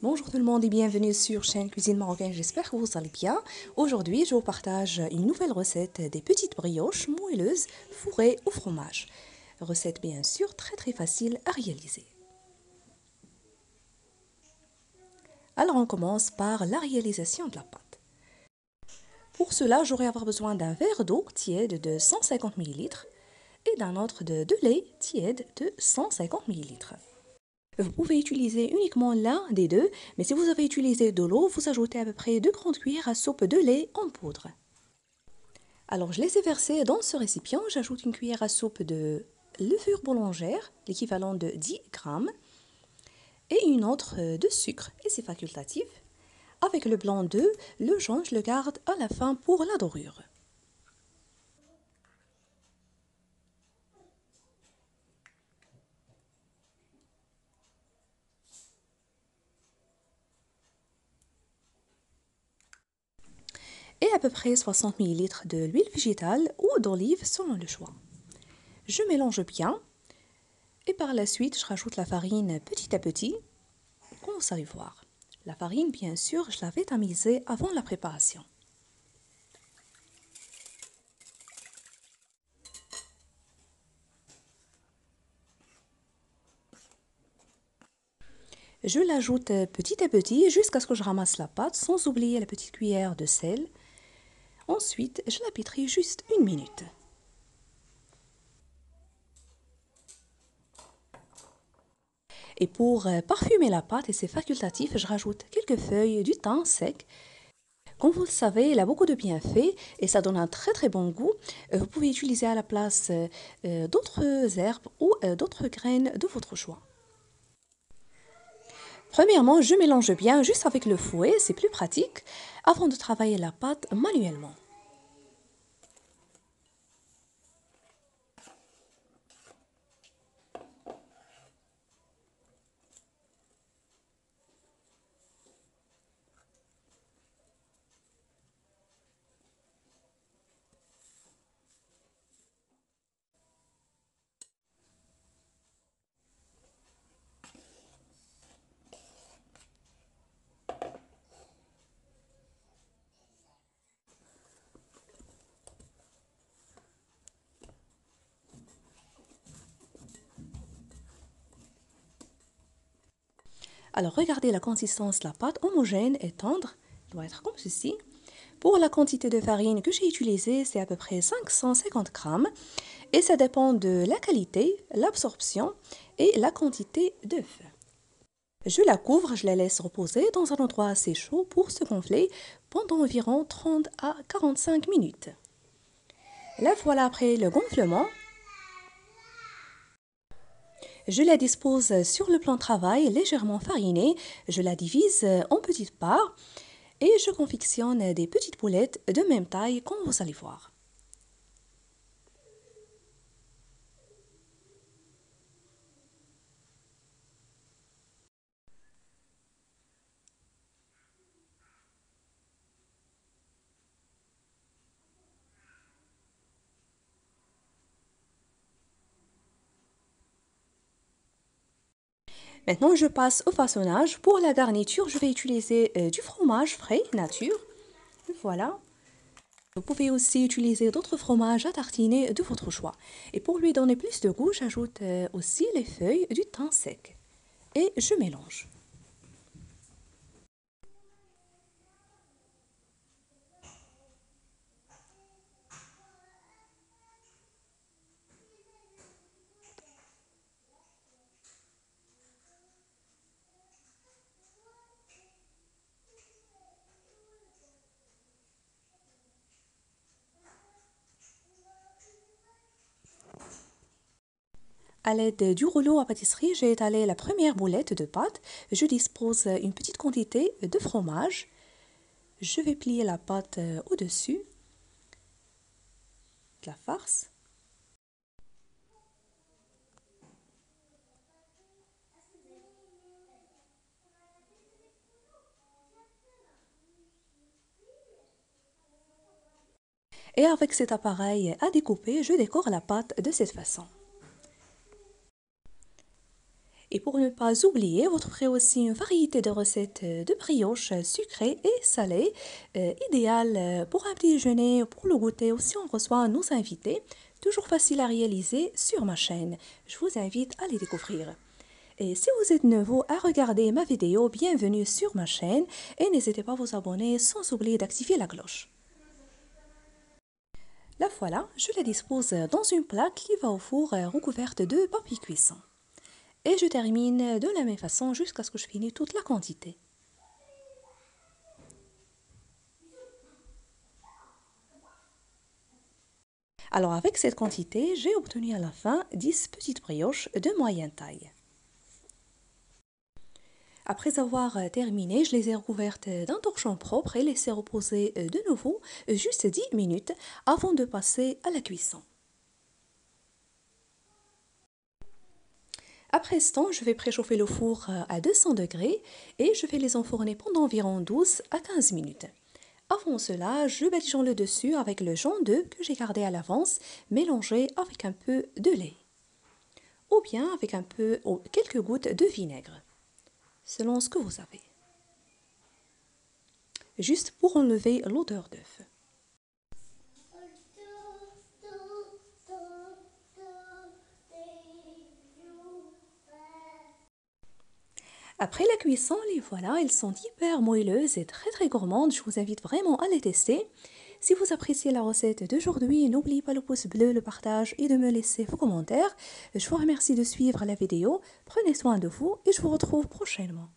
Bonjour tout le monde et bienvenue sur chaîne Cuisine Marocaine, j'espère que vous allez bien. Aujourd'hui, je vous partage une nouvelle recette des petites brioches moelleuses fourrées au fromage. Recette bien sûr très facile à réaliser. Alors on commence par la réalisation de la pâte. Pour cela, j'aurai avoir besoin d'un verre d'eau tiède de 150 ml et d'un autre de lait tiède de 150 ml. Vous pouvez utiliser uniquement l'un des deux, mais si vous avez utilisé de l'eau, vous ajoutez à peu près 2 grandes cuillères à soupe de lait en poudre. Alors je les ai versés dans ce récipient, j'ajoute une cuillère à soupe de levure boulangère, l'équivalent de 10 grammes, et une autre de sucre, et c'est facultatif. Avec le blanc d'œuf, le jaune, je le garde à la fin pour la dorure. Et à peu près 60 ml de l'huile végétale ou d'olive selon le choix. Je mélange bien et par la suite je rajoute la farine petit à petit, comme vous allez voir. La farine, bien sûr, je l'avais tamisée avant la préparation. Je l'ajoute petit à petit jusqu'à ce que je ramasse la pâte, sans oublier la petite cuillère de sel. Ensuite, je la pétris juste 1 minute. Et pour parfumer la pâte, et c'est facultatif, je rajoute quelques feuilles du thym sec. Comme vous le savez, il a beaucoup de bienfaits et ça donne un très bon goût. Vous pouvez utiliser à la place d'autres herbes ou d'autres graines de votre choix. Premièrement, je mélange bien juste avec le fouet, c'est plus pratique, avant de travailler la pâte manuellement. Alors regardez la consistance de la pâte homogène et tendre, doit être comme ceci. Pour la quantité de farine que j'ai utilisée, c'est à peu près 550 grammes et ça dépend de la qualité, l'absorption et la quantité d'œufs. Je la couvre, je la laisse reposer dans un endroit assez chaud pour se gonfler pendant environ 30 à 45 minutes. La voilà après le gonflement. Je la dispose sur le plan de travail légèrement fariné, je la divise en petites parts et je confectionne des petites boulettes de même taille comme vous allez voir. Maintenant, je passe au façonnage. Pour la garniture, je vais utiliser du fromage frais nature. Voilà. Vous pouvez aussi utiliser d'autres fromages à tartiner de votre choix. Et pour lui donner plus de goût, j'ajoute aussi les feuilles du thym sec. Et je mélange. À l'aide du rouleau à pâtisserie, j'ai étalé la première boulette de pâte. Je dispose une petite quantité de fromage. Je vais plier la pâte au-dessus de la farce. Et avec cet appareil à découper, je décore la pâte de cette façon. Et pour ne pas oublier, vous trouverez aussi une variété de recettes de brioches sucrées et salées, idéales pour un petit déjeuner, pour le goûter ou si on reçoit nos invités. Toujours facile à réaliser sur ma chaîne. Je vous invite à les découvrir. Et si vous êtes nouveau à regarder ma vidéo, bienvenue sur ma chaîne et n'hésitez pas à vous abonner sans oublier d'activer la cloche. La voilà, je la dispose dans une plaque qui va au four recouverte de papier cuisson. Et je termine de la même façon jusqu'à ce que je finisse toute la quantité. Alors avec cette quantité, j'ai obtenu à la fin 10 petites brioches de moyenne taille. Après avoir terminé, je les ai recouvertes d'un torchon propre et laissées reposer de nouveau juste 10 minutes avant de passer à la cuisson. Après ce temps, je vais préchauffer le four à 200 degrés et je vais les enfourner pendant environ 12 à 15 minutes. Avant cela, je badigeonne le dessus avec le jaune d'œuf que j'ai gardé à l'avance, mélangé avec un peu de lait. Ou bien avec quelques gouttes de vinaigre, selon ce que vous avez. Juste pour enlever l'odeur d'œuf. Après la cuisson, les voilà, elles sont hyper moelleuses et très gourmandes. Je vous invite vraiment à les tester. Si vous appréciez la recette d'aujourd'hui, n'oubliez pas le pouce bleu, le partage et de me laisser vos commentaires. Je vous remercie de suivre la vidéo. Prenez soin de vous et je vous retrouve prochainement.